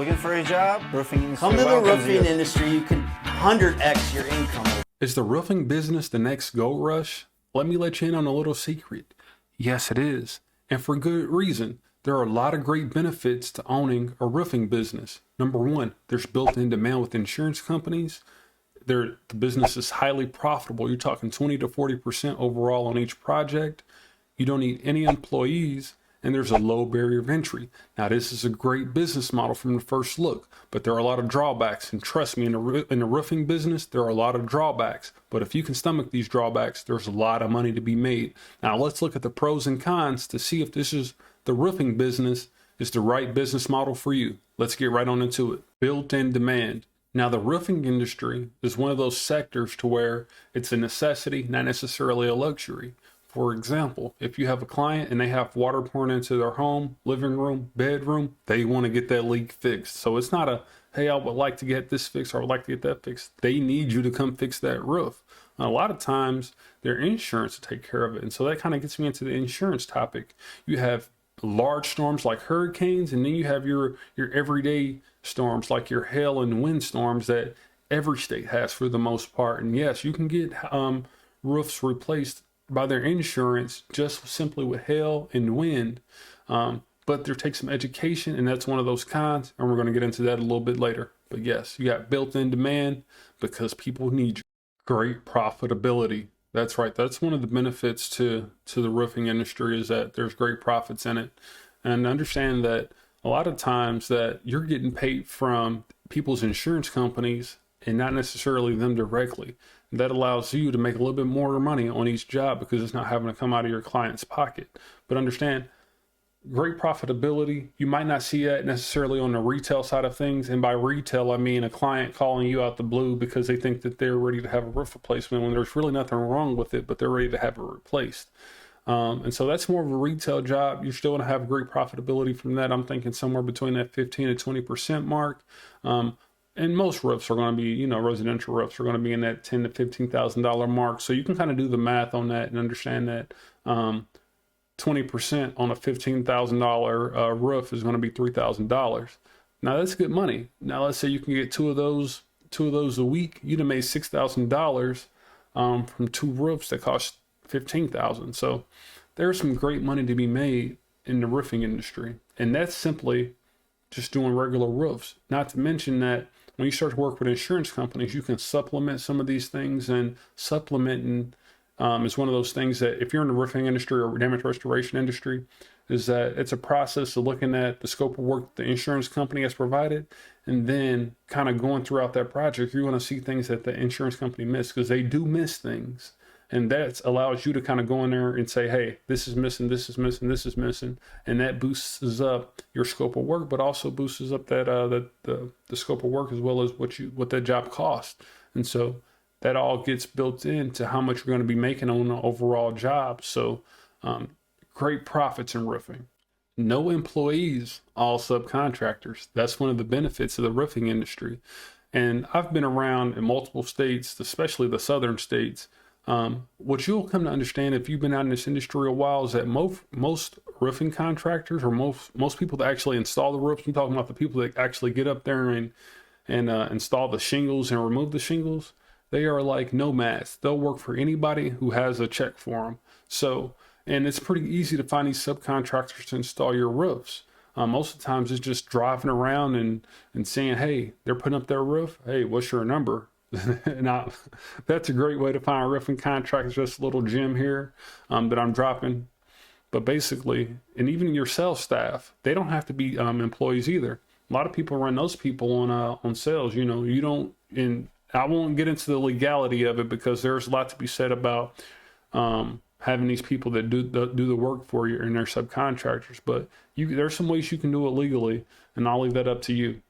Looking for a job? Roofing industry. Come to the welcomes roofing you. industry. You can 100x your income. Is the roofing business the next Goldrush? Let me let you in on a little secret. Yes, it is. And for good reason. There are a lot of great benefits to owning a roofing business. Number one, there's built-in demand with insurance companies. The business is highly profitable. You're talking 20 to 40% overall on each project. You don't need any employees, and there's a low barrier of entry. Now, this is a great business model from the first look, but there are a lot of drawbacks. And trust me, in the roofing business, there are a lot of drawbacks. But if you can stomach these drawbacks, there's a lot of money to be made. Now, let's look at the pros and cons to see if the roofing business is the right business model for you. Let's get right on into it. Built-in demand. Now, the roofing industry is one of those sectors to where it's a necessity, not necessarily a luxury. For example, if you have a client and they have water pouring into their home, living room, bedroom, they want to get that leak fixed. So it's not a, hey, I would like to get this fixed or I would like to get that fixed. They need you to come fix that roof. And a lot of times their insurance to take care of it. And so that kind of gets me into the insurance topic. You have large storms like hurricanes, and then you have your everyday storms like your hail and wind storms that every state has for the most part. And yes, you can get roofs replaced by their insurance just simply with hail and wind, but there takes some education, and that's one of those cons, and we're going to get into that a little bit later. But yes, you got built-in demand because people need you. Great profitability. That's right. That's one of the benefits to the roofing industry, is that there's great profits in it. And understand that a lot of times that you're getting paid from people's insurance companies and not necessarily them directly. That allows you to make a little bit more money on each job because it's not having to come out of your client's pocket. But understand, great profitability. You might not see that necessarily on the retail side of things. And by retail, I mean a client calling you out the blue because they think that they're ready to have a roof replacement when there's really nothing wrong with it, but they're ready to have it replaced. And so that's more of a retail job. You're still going to have great profitability from that. I'm thinking somewhere between that 15 to 20% mark. And most roofs are going to be, residential roofs are going to be in that $10,000 to $15,000 mark. So you can kind of do the math on that and understand that 20% on a $15,000 roof is going to be $3,000. Now that's good money. Now let's say you can get two of those a week. You'd have made $6,000 from two roofs that cost $15,000. So there's some great money to be made in the roofing industry, and that's simply just doing regular roofs. Not to mention that when you start to work with insurance companies, you can supplement some of these things, and supplementing is one of those things that if you're in the roofing industry or damage restoration industry, is that it's a process of looking at the scope of work the insurance company has provided, and then kind of going throughout that project, you're going to see things that the insurance company missed, because they do miss things. And that allows you to kind of go in there and say, hey, this is missing, this is missing, this is missing. And that boosts up your scope of work, but also boosts up that the scope of work as well as what that job costs. And so that all gets built into how much you're going to be making on an overall job. So great profits in roofing. No employees, all subcontractors. That's one of the benefits of the roofing industry. And I've been around in multiple states, especially the southern states. What you'll come to understand if you've been out in this industry a while is that most roofing contractors, or most people that actually install the roofs, I'm talking about the people that actually get up there and install the shingles and remove the shingles, they are like nomads. They'll work for anybody who has a check for them. So, and it's pretty easy to find these subcontractors to install your roofs. Most of the times it's just driving around and saying, hey, they're putting up their roof. Hey, what's your number? That's a great way to find a roofing contractor. Just a little gem here that I'm dropping. But basically, and even your sales staff, they don't have to be employees either. A lot of people run those people on sales. You don't, and I won't get into the legality of it because there's a lot to be said about having these people that do the work for you and they're subcontractors. But there's some ways you can do it legally, and I'll leave that up to you.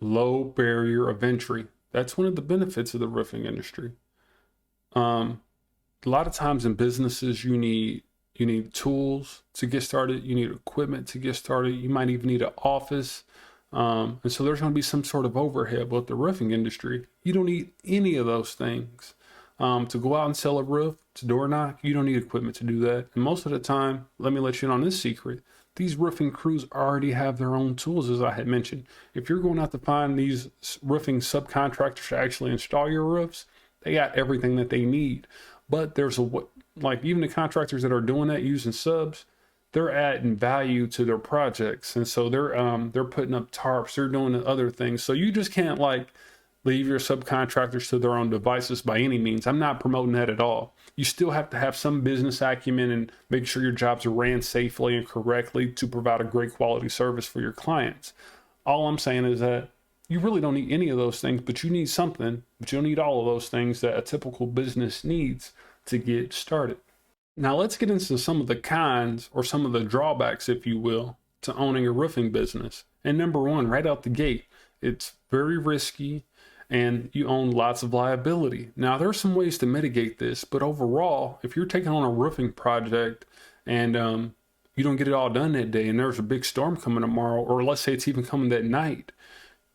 Low barrier of entry. That's one of the benefits of the roofing industry. A lot of times in businesses, you need tools to get started. You need equipment to get started. You might even need an office. And so there's going to be some sort of overhead. But with the roofing industry, you don't need any of those things. To go out and sell a roof, to door knock, you don't need equipment to do that. And most of the time, let me let you in on this secret, these roofing crews already have their own tools, as I had mentioned. If you're going out to find these roofing subcontractors to actually install your roofs, they got everything that they need. But there's like even the contractors that are doing that using subs, they're adding value to their projects, and so they're putting up tarps, they're doing other things. So you just can't like leave your subcontractors to their own devices by any means. I'm not promoting that at all. You still have to have some business acumen and make sure your jobs are ran safely and correctly to provide a great quality service for your clients. All I'm saying is that you really don't need any of those things, but you need something, but you don't need all of those things that a typical business needs to get started. Now let's get into some of the cons, or some of the drawbacks, if you will, to owning a roofing business. And number one, right out the gate, it's very risky and you own lots of liability. Now there are some ways to mitigate this, but overall, if you're taking on a roofing project and you don't get it all done that day and there's a big storm coming tomorrow, or let's say it's even coming that night,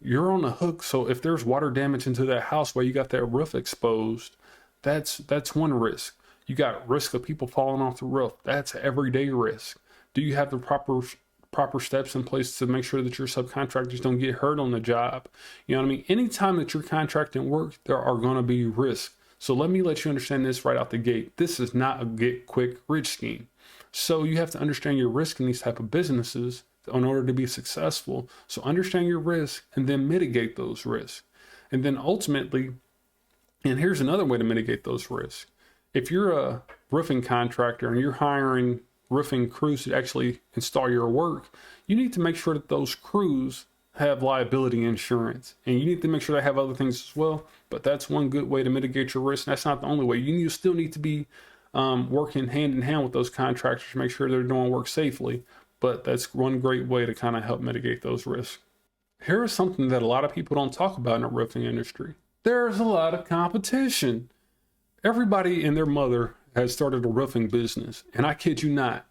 you're on the hook. So if there's water damage into that house while you got that roof exposed, that's one risk. You got risk of people falling off the roof. That's everyday risk. Do you have the proper steps in place to make sure that your subcontractors don't get hurt on the job? You know what I mean? Anytime that you're contracting work, there are going to be risks. So let me let you understand this right out the gate. This is not a get quick rich scheme. So you have to understand your risk in these type of businesses in order to be successful. So understand your risk and then mitigate those risks. And then ultimately, and here's another way to mitigate those risks. If you're a roofing contractor and you're hiring roofing crews to actually install your work, you need to make sure that those crews have liability insurance, and you need to make sure they have other things as well. But that's one good way to mitigate your risk. And that's not the only way. You still need to be working hand in hand with those contractors to make sure they're doing work safely. But that's one great way to kind of help mitigate those risks. Here is something that a lot of people don't talk about in the roofing industry. There's a lot of competition. Everybody and their mother has started a roofing business, and I kid you not,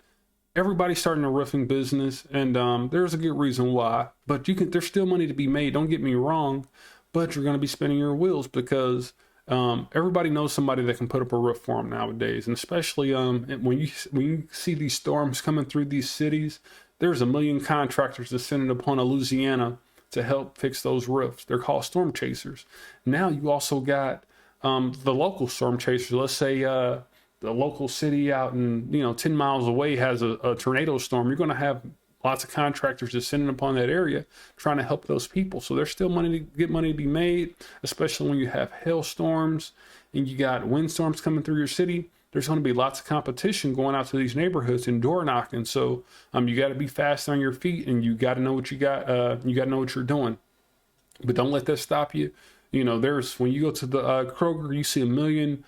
everybody's starting a roofing business, and there's a good reason why. But there's still money to be made. Don't get me wrong, but you're going to be spinning your wheels because everybody knows somebody that can put up a roof for them nowadays, and especially when you see these storms coming through these cities, there's a million contractors descended upon Louisiana to help fix those roofs. They're called storm chasers. Now you also got the local storm chasers. Let's say the local city out in 10 miles away has a tornado storm. You're going to have lots of contractors descending upon that area trying to help those people. So there's still money to be made, especially when you have hailstorms and you got windstorms coming through your city. There's going to be lots of competition going out to these neighborhoods and door knocking. So you got to be fast on your feet, and you got to know what you got. You got to know what you're doing, but don't let that stop you. There's when you go to the Kroger, you see a million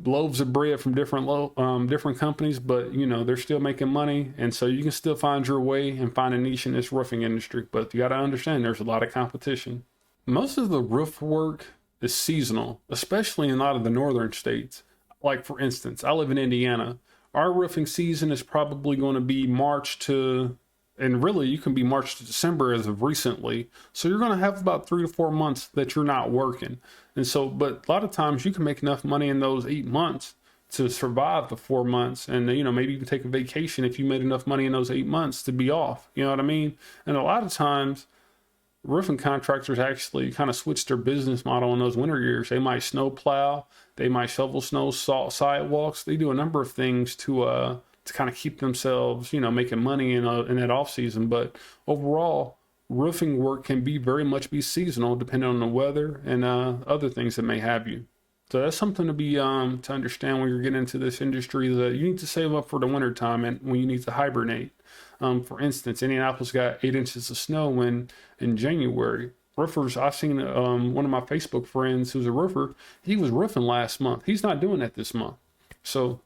loaves of bread from different companies, but they're still making money, and so you can still find your way and find a niche in this roofing industry. But you got to understand there's a lot of competition. Most of the roof work is seasonal, especially in a lot of the northern states. Like for instance, I live in Indiana. Our roofing season is probably going to be March to, and really you can be March to December as of recently. So you're going to have about 3 to 4 months that you're not working. And so, but a lot of times you can make enough money in those 8 months to survive the 4 months. And, maybe you can take a vacation if you made enough money in those 8 months to be off. You know what I mean? And a lot of times roofing contractors actually kind of switch their business model in those winter years. They might snow plow, they might shovel snow, salt sidewalks. They do a number of things to kind of keep themselves, making money in that off season. But overall, roofing work can very much be seasonal, depending on the weather and other things that may have you. So that's something to be to understand when you're getting into this industry, that you need to save up for the winter time and when you need to hibernate. For instance, Indianapolis got 8 inches of snow in January. Roofers, I've seen one of my Facebook friends who's a roofer, he was roofing last month. He's not doing that this month. So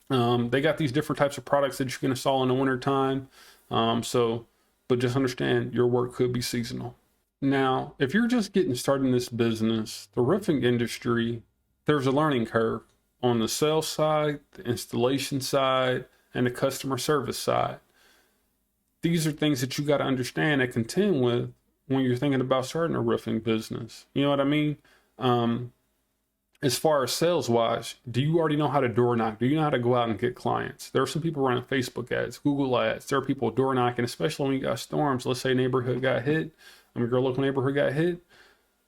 they got these different types of products that you can install in the winter time. But just understand your work could be seasonal. Now, if you're just getting started in this business, the roofing industry, there's a learning curve on the sales side, the installation side, and the customer service side. These are things that you got to understand and contend with when you're thinking about starting a roofing business. You know what I mean? as far as sales wise, do you already know how to door knock? Do you know how to go out and get clients? There are some people running Facebook ads, Google ads. There are people door knocking, especially when you got storms. Let's say neighborhood got hit. Your local neighborhood got hit.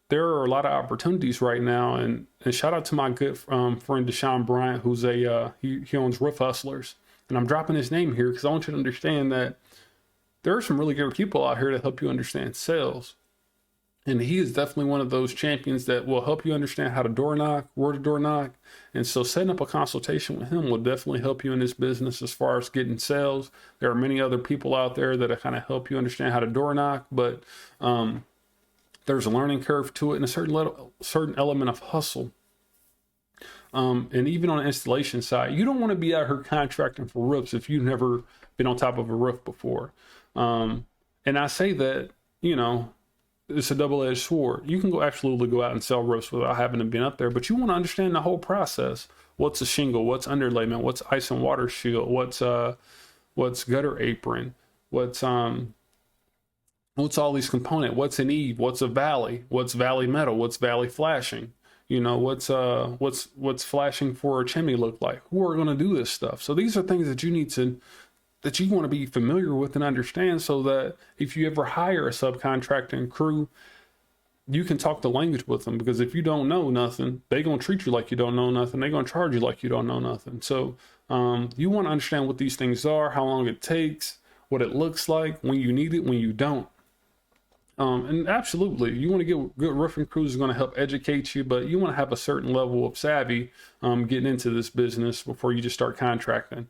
There are a lot of opportunities right now. And shout out to my good friend, Deshaun Bryant, who's he owns Roof Hustlers. And I'm dropping his name here because I want you to understand that there are some really good people out here to help you understand sales. And he is definitely one of those champions that will help you understand how to door knock, where to door knock. And so setting up a consultation with him will definitely help you in this business as far as getting sales. There are many other people out there that kind of help you understand how to door knock, but there's a learning curve to it and a certain element of hustle. And even on the installation side, you don't want to be out here contracting for roofs if you've never been on top of a roof before. And I say that, it's a double-edged sword. You can absolutely go out and sell roofs without having to be up there, but you want to understand the whole process. What's a shingle? What's underlayment? What's ice and water shield? What's gutter apron? What's all these components? What's an eave? What's a valley? What's valley metal? What's valley flashing? What's flashing for a chimney look like? Who are going to do this stuff? So these are things that you want to be familiar with and understand, so that if you ever hire a subcontracting crew, you can talk the language with them. Because if you don't know nothing, they're going to treat you like you don't know nothing. They're going to charge you like you don't know nothing. So you want to understand what these things are, how long it takes, what it looks like, when you need it, when you don't. And absolutely, you want to get good roofing crews is going to help educate you, but you want to have a certain level of savvy getting into this business before you just start contracting.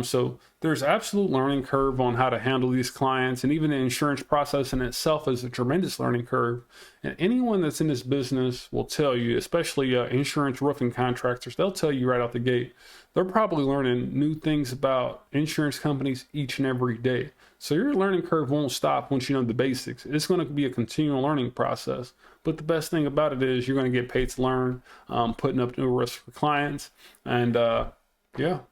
So there's absolute learning curve on how to handle these clients, and even the insurance process in itself is a tremendous learning curve. And anyone that's in this business will tell you, especially insurance roofing contractors, they'll tell you right out the gate, they're probably learning new things about insurance companies each and every day. So your learning curve won't stop once you know the basics. It's going to be a continual learning process. But the best thing about it is you're going to get paid to learn, putting up new risks for clients. And yeah,